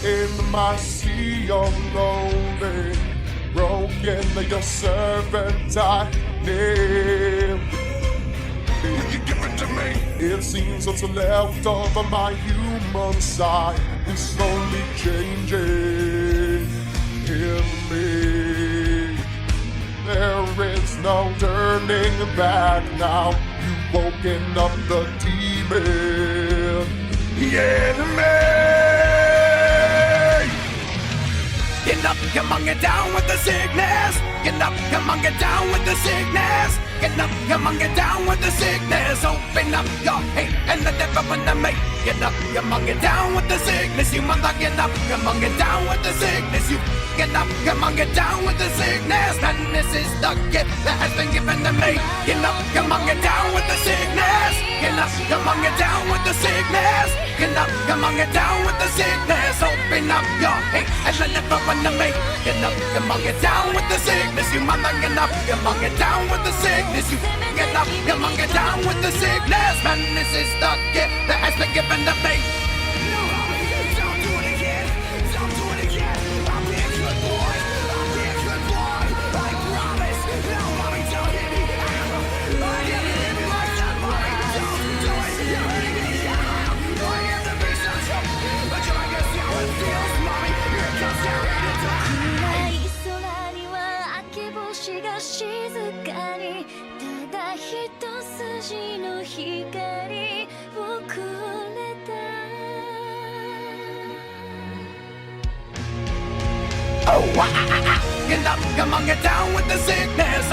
In my sea of lonely, broken, your servant I name. Will you give it to me? It seems what's left of my human side is slowly changing in me. There is no turning back now. You've woken up the demon, the enemy. Get up, come on, get down with the sickness. Get up, come on, get down with the sickness. Get up, come on, get down with the sickness. Open up your hate and the devil when I make. Get up, come on, get down with the sickness. You mother, get up, come on, get down with the sickness. You get up, come on, get down with the sickness. And this is the gift that has been given to me. Get up, come on, get down with the sickness. Get up, come on, get down with the sickness. Get up, come on, get down with the sickness. Open up your hate and the devil when I make. Get up, come on, get down with the sickness. You mother, get up, come on, get down with the sickness. You get up, come on, get down with the sickness. Man, this is the gift that has been given to me. No, don't do it again. Don't do it again. I'll be a good boy. I'll be a good boy. I promise. No, mommy, don't hit me. I didn't hit me like that, mommy. Don't do it. You're hurting me. I have to be so tough. But you like to see how it feels, mommy. Here comes that ready to die. 暗い空には明け星が静かにただ一筋の光をくれた Get up, come on, get down with the sickness.